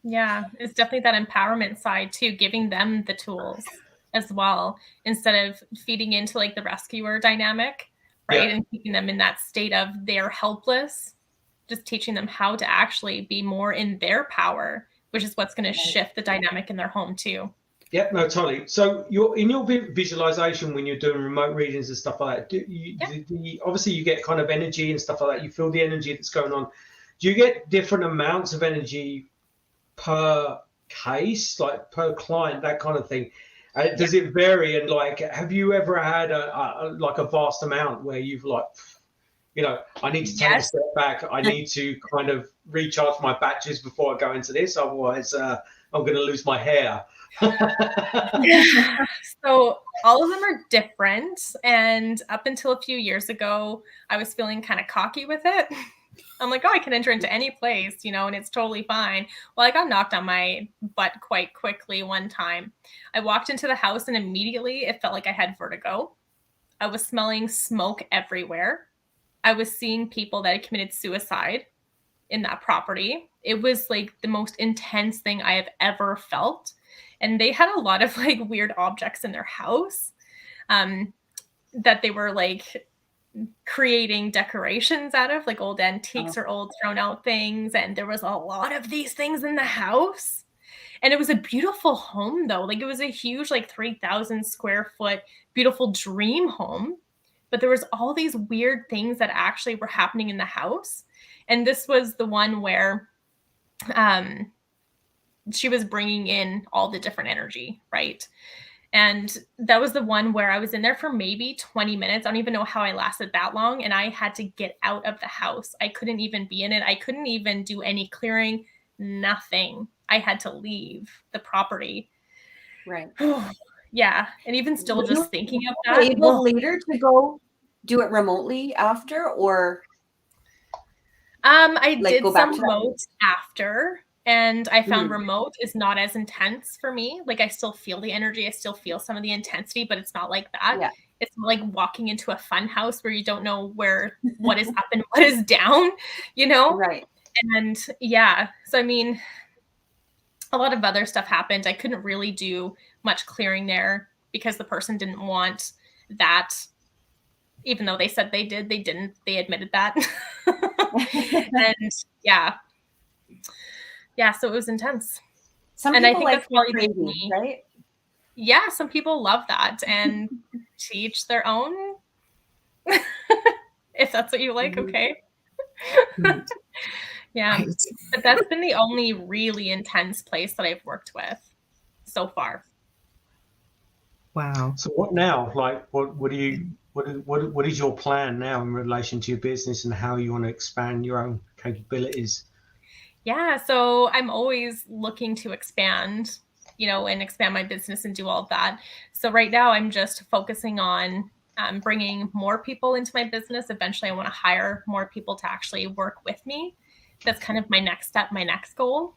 Yeah, it's definitely that empowerment side too, giving them the tools as well, instead of feeding into like the rescuer dynamic, right? And keeping them in that state of they're helpless, just teaching them how to actually be more in their power, which is what's going to shift the dynamic in their home too. Yeah, no, totally. So in your visualization, when you're doing remote readings and stuff like that, obviously you get kind of energy and stuff like that. You feel the energy that's going on. Do you get different amounts of energy per case, like per client, that kind of thing? Does it vary? And like, have you ever had a vast amount where you've like, you know, I need to take a step back. I need to kind of recharge my batteries before I go into this. Otherwise, I'm going to lose my hair. So all of them are different. And up until a few years ago, I was feeling kind of cocky with it. I'm like, oh, I can enter into any place, you know, and it's totally fine. Well, I got knocked on my butt quite quickly one time. I walked into the house and immediately it felt like I had vertigo. I was smelling smoke everywhere. I was seeing people that had committed suicide in that property. It was like the most intense thing I have ever felt. And they had a lot of like weird objects in their house that they were like creating decorations out of, like old antiques or old thrown out things. And there was a lot of these things in the house. And it was a beautiful home though. Like it was a huge, like 3,000 square foot, beautiful dream home. But there was all these weird things that actually were happening in the house. And this was the one where she was bringing in all the different energy, right? And that was the one where I was in there for maybe 20 minutes. I don't even know how I lasted that long. And I had to get out of the house. I couldn't even be in it. I couldn't even do any clearing, nothing. I had to leave the property. Right. Yeah. And even still just thinking of that. Were you able later to go do it remotely after, or? I did some remote after. And I found remote is not as intense for me. Like I still feel the energy. I still feel some of the intensity, but it's not like that. Yeah. It's like walking into a fun house where you don't know what is up and what is down, you know? Right. And yeah. So, I mean, a lot of other stuff happened. I couldn't really do much clearing there because the person didn't want that. Even though they said they did, they didn't. They admitted that. And yeah. Yeah, so it was intense. Some people, and I think like that's probably crazy, right? Yeah, some people love that, and to each their own. If that's what you like, okay. Yeah. Right. But that's been the only really intense place that I've worked with so far. Wow. So what now? Like, what is your plan now in relation to your business and how you want to expand your own capabilities? Yeah, so I'm always looking to expand, and expand my business and do all of that. So right now I'm just focusing on bringing more people into my business. Eventually I want to hire more people to actually work with me. That's kind of my next step, my next goal.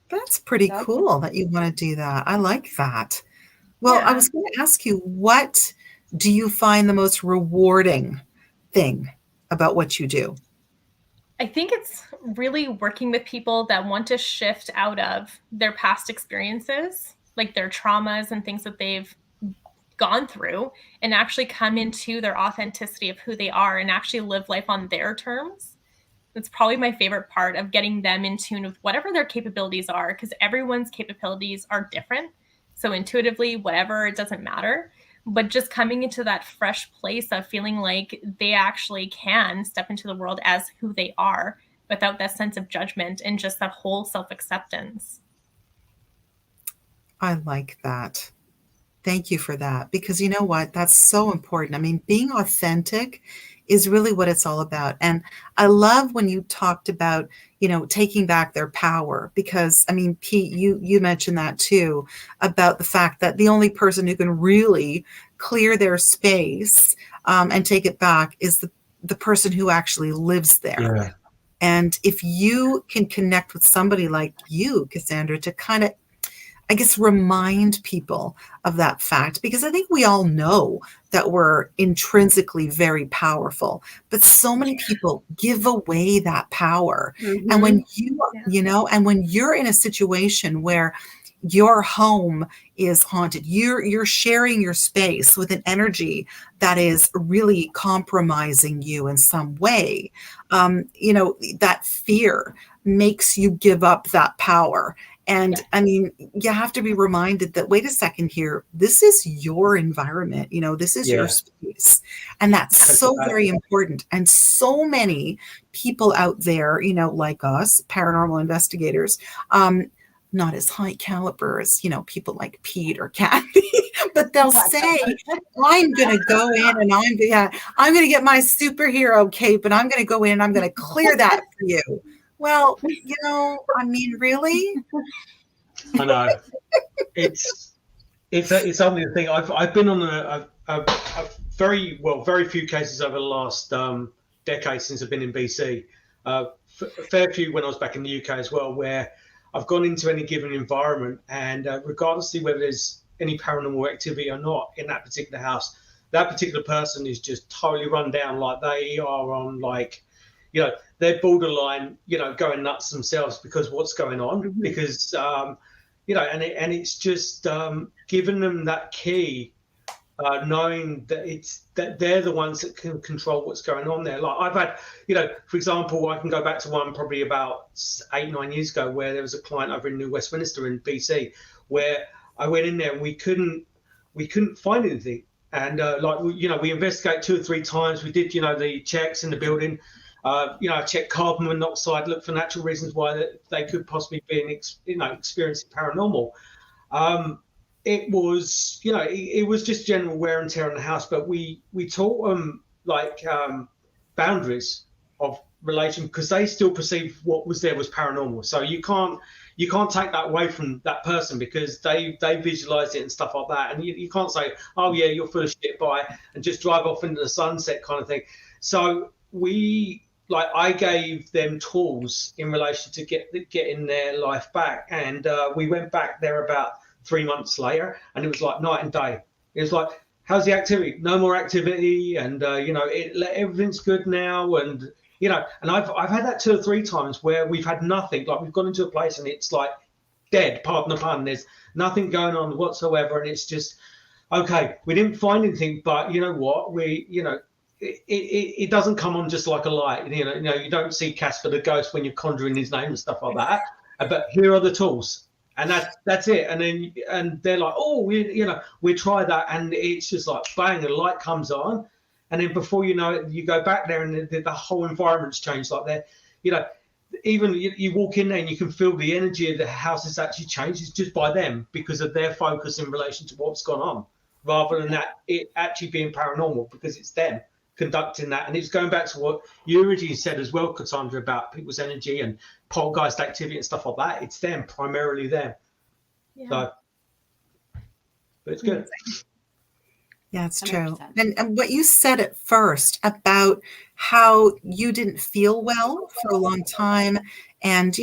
That's pretty cool that you want to do that. I like that. Well, I Yeah. was going to ask you, what do you find the most rewarding thing about what you do? I think it's really working with people that want to shift out of their past experiences, like their traumas and things that they've gone through, and actually come into their authenticity of who they are and actually live life on their terms. That's probably my favorite part of getting them in tune with whatever their capabilities are, because everyone's capabilities are different. So intuitively, whatever, it doesn't matter. But just coming into that fresh place of feeling like they actually can step into the world as who they are without that sense of judgment and just that whole self-acceptance. I like that. Thank you for that, because you know what? That's so important. I mean, being authentic is really what it's all about. And I love when you talked about, taking back their power, because I mean, Pete, you mentioned that too, about the fact that the only person who can really clear their space and take it back is the person who actually lives there. Yeah. And if you can connect with somebody like you, Cassandra, to kind of, I guess, remind people of that fact, because I think we all know that we're intrinsically very powerful, but so many people give away that power. Mm-hmm. And when and when you're in a situation where your home is haunted, you're sharing your space with an energy that is really compromising you in some way, that fear makes you give up that power. And I mean, you have to be reminded that, wait a second here, this is your environment, this is your space. And that's so very important. And so many people out there, like us, paranormal investigators, not as high caliber as, people like Pete or Kathy, but they'll say, I'm going to go in and I'm going to get my superhero cape and I'm going to go in and I'm going to clear that for you. Well, I mean, really? I know. It's only the thing. I've been on a very few cases over the last decade since I've been in BC. A fair few when I was back in the UK as well, where I've gone into any given environment, and regardless of whether there's any paranormal activity or not in that particular house, that particular person is just totally run down. Like they are on they're borderline, going nuts themselves because what's going on, mm-hmm. because, and it's just giving them that key, knowing that they're the ones that can control what's going on there. Like I've had, for example, I can go back to one probably about 8-9 years ago where there was a client over in New Westminster in BC where I went in there and we couldn't find anything. And we investigate 2 or 3 times. We did, the checks in the building. I checked carbon monoxide, looked for natural reasons why they could possibly be experiencing paranormal. It was, it was just general wear and tear on the house, but we taught them boundaries of relation, because they still perceive what was there was paranormal. So you can't take that away from that person, because they visualized it and stuff like that. And you can't say, oh yeah, you're full of shit, bye, and just drive off into the sunset kind of thing. So I gave them tools in relation to getting their life back. And we went back there about 3 months later, and it was like night and day. It was like, how's the activity? No more activity. And, everything's good now. And, and I've had that 2 or 3 times where we've had nothing. Like we've gone into a place and it's like dead, pardon the pun. There's nothing going on whatsoever. And it's just, okay, we didn't find anything, but you know what? It doesn't come on just like a light. You don't see Casper the ghost when you're conjuring his name and stuff like that. But here are the tools, and that's it. And they're like, oh, we try that, and it's just like bang, the light comes on, and then before you know it, you go back there and the whole environment's changed. Like there, even you walk in there and you can feel the energy of the house has actually changed. It's just by them because of their focus in relation to what's gone on, rather than that it actually being paranormal, because it's them conducting that. And it's going back to what you originally said as well, Cassandra, about people's energy and poltergeist activity and stuff like that. It's them, primarily them. Yeah. So, but it's good. Yeah, it's true. And what you said at first about how you didn't feel well for a long time. And,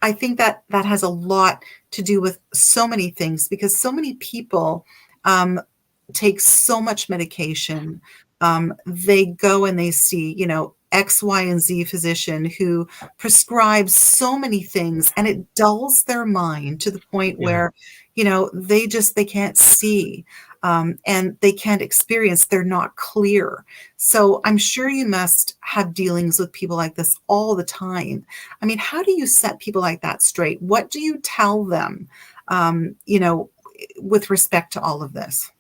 I think that has a lot to do with so many things, because so many people take so much medication. They go and they see, X, Y, and Z physician who prescribes so many things, and it dulls their mind to the point where, they can't see. And they can't experience, they're not clear. So I'm sure you must have dealings with people like this all the time. I mean, how do you set people like that straight? What do you tell them, with respect to all of this?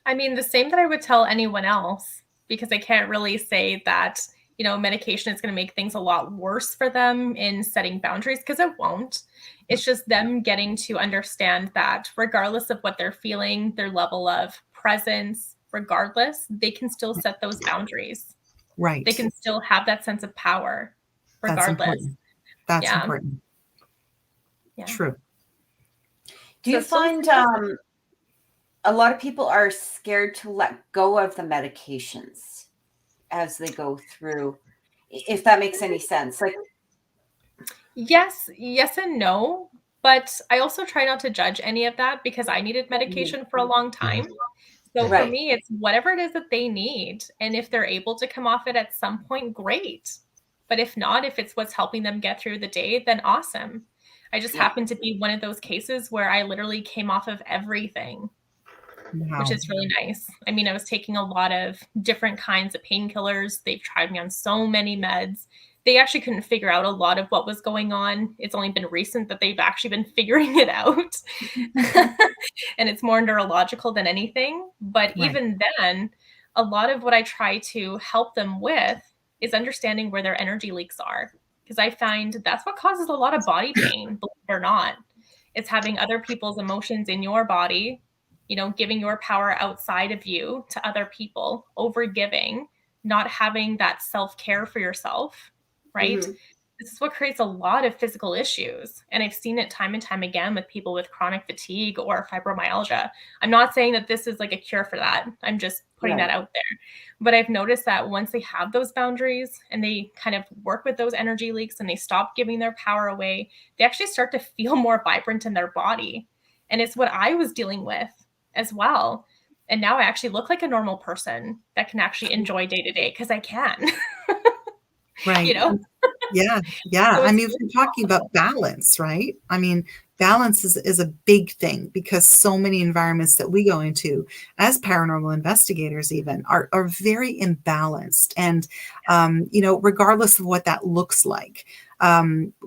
I mean, the same that I would tell anyone else, because I can't really say that, medication is going to make things a lot worse for them in setting boundaries, because it won't. It's just them getting to understand that regardless of what they're feeling, their level of presence, regardless, they can still set those boundaries. Right. They can still have that sense of power, regardless. That's important. Yeah. True. Do you find a lot of people are scared to let go of the medications as they go through, if that makes any sense? Like, yes and no, but I also try not to judge any of that, because I needed medication for a long time. So for me, it's whatever it is that they need. And if they're able to come off it at some point, great. But if not, if it's what's helping them get through the day, then awesome. I just happened to be one of those cases where I literally came off of everything. Wow. Which is really nice. I mean, I was taking a lot of different kinds of painkillers. They've tried me on so many meds. They actually couldn't figure out a lot of what was going on. It's only been recent that they've actually been figuring it out. And it's more neurological than anything. But even then, a lot of what I try to help them with is understanding where their energy leaks are. Because I find that's what causes a lot of body pain, believe it or not. It's having other people's emotions in your body, giving your power outside of you to other people, over giving, not having that self-care for yourself, right? Mm-hmm. This is what creates a lot of physical issues. And I've seen it time and time again with people with chronic fatigue or fibromyalgia. I'm not saying that this is like a cure for that. I'm just putting that out there. But I've noticed that once they have those boundaries and they kind of work with those energy leaks and they stop giving their power away, they actually start to feel more vibrant in their body. And it's what I was dealing with as well. And now I actually look like a normal person that can actually enjoy day to day, because I can. Right. Yeah. So I mean, we're talking about balance, right? I mean, balance is a big thing, because so many environments that we go into as paranormal investigators even are very imbalanced. And, regardless of what that looks like.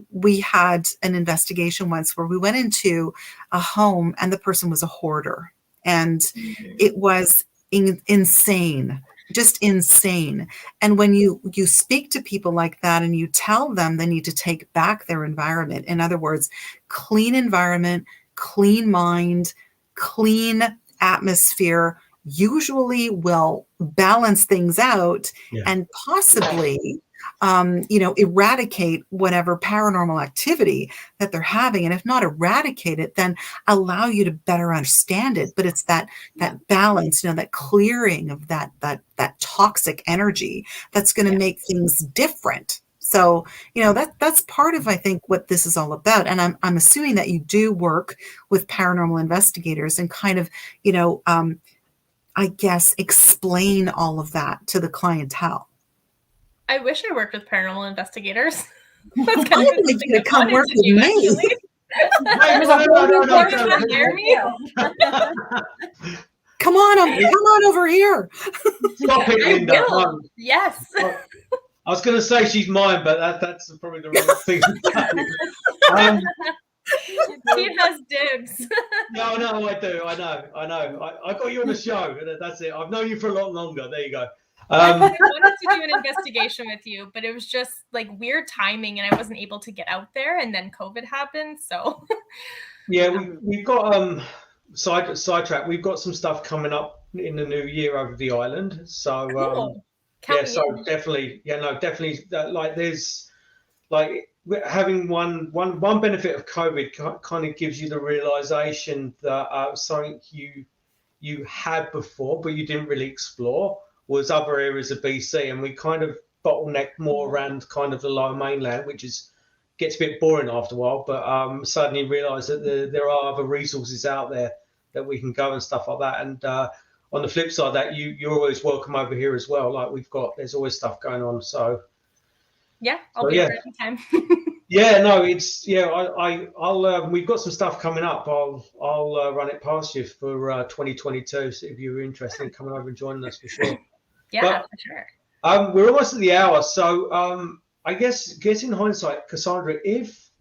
We had an investigation once where we went into a home and the person was a hoarder. And it was insane, just insane. And when you speak to people like that and you tell them they need to take back their environment, in other words, clean environment, clean mind, clean atmosphere, usually will balance things out and possibly eradicate whatever paranormal activity that they're having. And if not eradicate it, then allow you to better understand it. But it's that balance, that clearing of that toxic energy that's going to make things different. So, that's part of, I think, what this is all about. And I'm assuming that you do work with paranormal investigators and kind of, I guess, explain all of that to the clientele. I wish I worked with paranormal investigators. That's kind of like you to come work with me. Come on over here. Stop it, Lynda. Yes. I was going to say she's mine, but that's probably the wrong thing. He has dibs. No, no, I do. I know. I got you on the show. That's it. I've known you for a lot longer. There you go. I wanted to do an investigation with you, but it was just like weird timing, and I wasn't able to get out there. And then COVID happened, so yeah, we've got sidetrack. We've got some stuff coming up in the new year over the island. So cool. Definitely, like there's like having one benefit of COVID kind of gives you the realization that something you had before but you didn't really explore was other areas of BC, and we kind of bottleneck more around kind of the lower mainland, which gets a bit boring after a while, but suddenly realize that there are other resources out there that we can go and stuff like that. And on the flip side, that you're always welcome over here as well. Like there's always stuff going on. So yeah, I'll be over anytime. Yeah, no, I'll we've got some stuff coming up. I'll run it past you for 2022. So if you're interested in coming over and joining us, for sure. Yeah, for sure. We're almost at the hour, so I guess in hindsight, Cassandra, if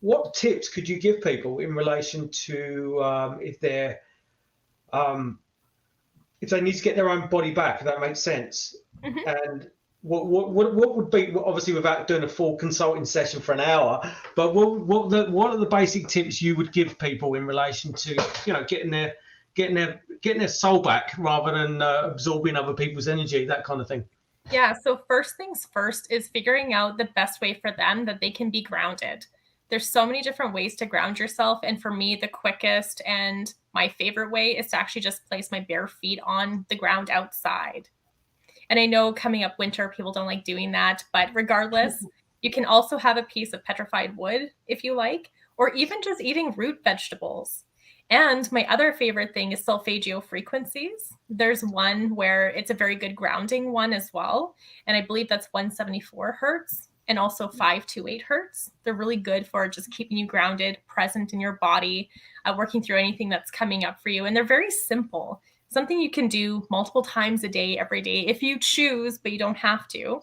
what tips could you give people in relation to if they need to get their own body back, if that makes sense, and what would be, obviously without doing a full consulting session for an hour, but what are the basic tips you would give people in relation to getting their soul back rather than absorbing other people's energy, that kind of thing? Yeah, so first things first is figuring out the best way for them that they can be grounded. There's so many different ways to ground yourself, and for me, the quickest and my favorite way is to actually just place my bare feet on the ground outside. And I know coming up winter, people don't like doing that, but regardless, you can also have a piece of petrified wood if you like, or even just eating root vegetables. And my other favorite thing is solfeggio frequencies. There's one where it's a very good grounding one as well. And I believe that's 174 hertz and also 528 hertz. They're really good for just keeping you grounded, present in your body, working through anything that's coming up for you. And they're very simple. Something you can do multiple times a day, every day, if you choose, but you don't have to.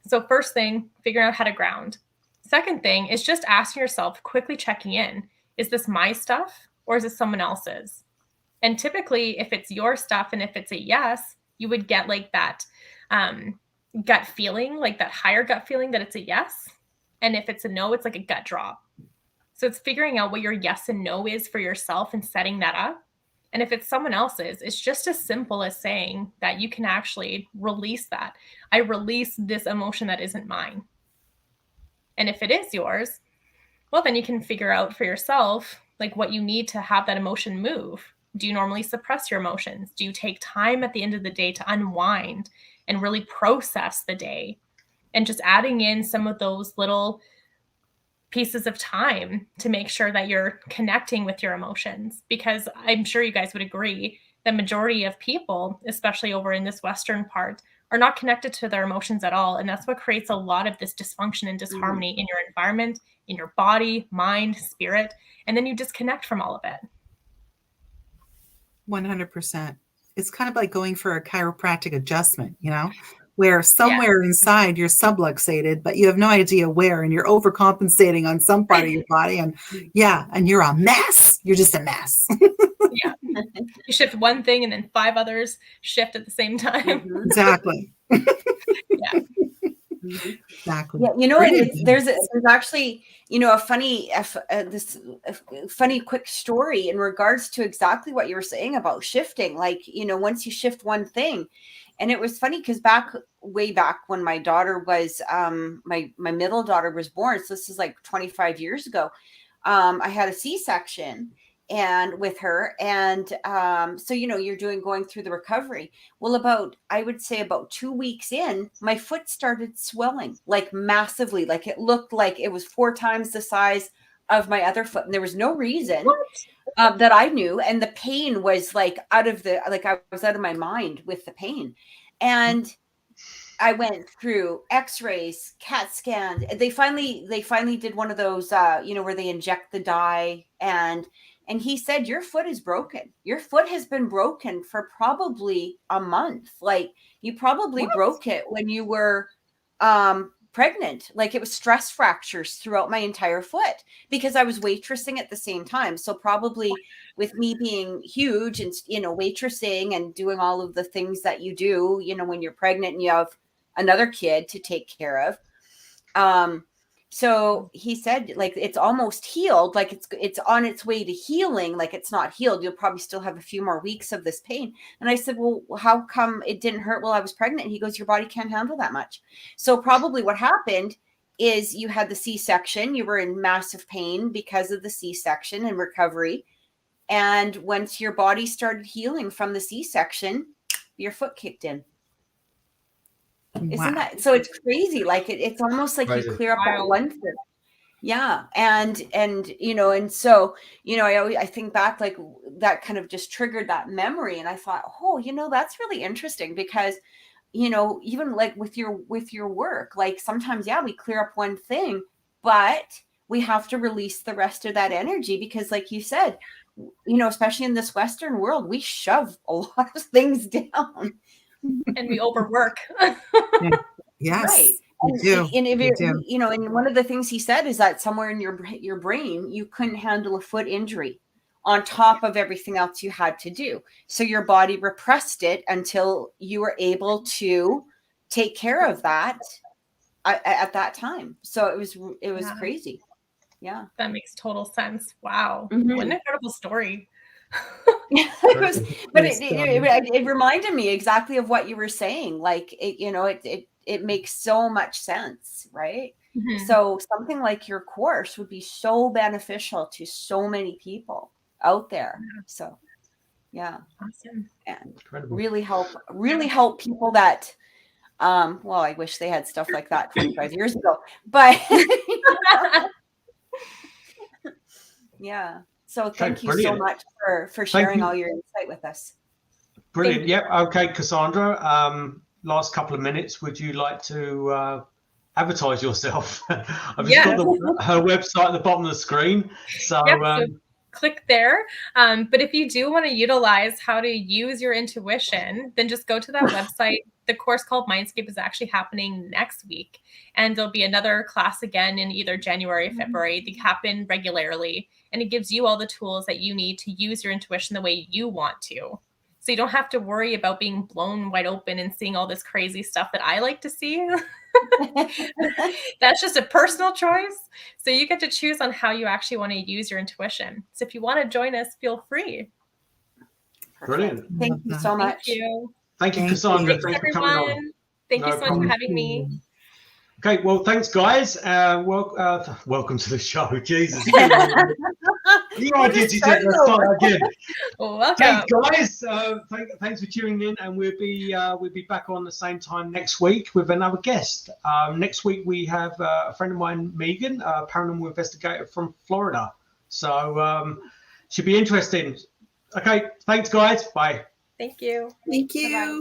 So first thing, figuring out how to ground. Second thing is just asking yourself, quickly checking in, is this my stuff or is it someone else's? And typically, if it's your stuff and if it's a yes, you would get like that gut feeling, like that higher gut feeling that it's a yes. And if it's a no, it's like a gut drop. So it's figuring out what your yes and no is for yourself and setting that up. And if it's someone else's, it's just as simple as saying that you can actually release that. I release this emotion that isn't mine. And if it is yours, well, then you can figure out for yourself, like what you need to have that emotion move. Do you normally suppress your emotions? Do you take time at the end of the day to unwind and really process the day? And just adding in some of those little pieces of time to make sure that you're connecting with your emotions, because I'm sure you guys would agree the majority of people, especially over in this Western part, are not connected to their emotions at all. And that's what creates a lot of this dysfunction and disharmony in your environment, in your body, mind, spirit, and then you disconnect from all of it. 100%. It's kind of like going for a chiropractic adjustment, where somewhere inside you're subluxated, but you have no idea where, and you're overcompensating on some part of your body. And and you're a mess. You're just a mess. Yeah. You shift one thing and then 5 others shift at the same time. Exactly. Yeah. Exactly. Yeah, there's actually, a funny quick story in regards to exactly what you were saying about shifting. Like, once you shift one thing, and it was funny because way back when my daughter was, my middle daughter was born. So this is like 25 years ago. I had a C-section and with her. And so, you're going through the recovery. Well, I would say about 2 weeks in, my foot started swelling like massively. Like it looked like it was 4 times the size of my other foot. And there was no reason that I knew. And the pain was like I was out of my mind with the pain. And I went through x-rays, CAT scans. They finally did one of those, where they inject the dye, and he said, your foot is broken. Your foot has been broken for probably a month. Like you probably broke it when you were pregnant. Like it was stress fractures throughout my entire foot because I was waitressing at the same time. So probably with me being huge and, you know, waitressing and doing all of the things that you do, you know, when you're pregnant and you have another kid to take care of. So he said, like, it's almost healed, like it's on its way to healing, like it's not healed. You'll probably still have a few more weeks of this pain. And I said, well, how come it didn't hurt while I was pregnant? And he goes, your body can't handle that much. So probably what happened is you had the C-section, you were in massive pain because of the C-section and recovery. And once your body started healing from the C-section, your foot kicked in. Isn't that so? It's crazy. Like it's almost like you clear up that one foot. Yeah. And you know, and so, you know, I think back, like that kind of just triggered that memory. And I thought, oh, you know, that's really interesting because, you know, even like with your work, like sometimes, yeah, we clear up one thing, but we have to release the rest of that energy because like you said, you know, especially in this Western world, we shove a lot of things down. And we overwork. Yes, right. We do. And if you know, and one of the things he said is that somewhere in your brain, you couldn't handle a foot injury on top of everything else you had to do. So your body repressed it until you were able to take care of that at that time. So it was crazy. Yeah. That makes total sense. Wow. What an incredible story. It reminded me exactly of what you were saying. Like it makes so much sense, right? So something like your course would be so beneficial to so many people out there. So yeah, awesome. And incredible. really help people that well, I wish they had stuff like that 25 years ago, but yeah. So thank you so much for sharing all your insight with us. Brilliant. Yep. Okay, Cassandra, last couple of minutes, would you like to advertise yourself? I've just got her website at the bottom of the screen. So, so click there. But if you do want to utilize how to use your intuition, then just go to that website. The course called Mindscape is actually happening next week. And there'll be another class again in either January or February. They happen regularly. And it gives you all the tools that you need to use your intuition the way you want to. So you don't have to worry about being blown wide open and seeing all this crazy stuff that I like to see. That's just a personal choice. So you get to choose on how you actually want to use your intuition. So if you want to join us, feel free. Brilliant. Thank you so much. Thank you, Cassandra. Thanks for coming on. Thank you so much for having me. Okay, well, thanks, guys. Welcome to the show. Jesus. You are digital. Let's start again. Welcome. Thanks, guys. Thanks for tuning in, and we'll be back on the same time next week with another guest. Next week we have a friend of mine, Megan, a paranormal investigator from Florida. So should be interesting. Okay, thanks, guys. Bye. Thank you. Thank you. Bye-bye.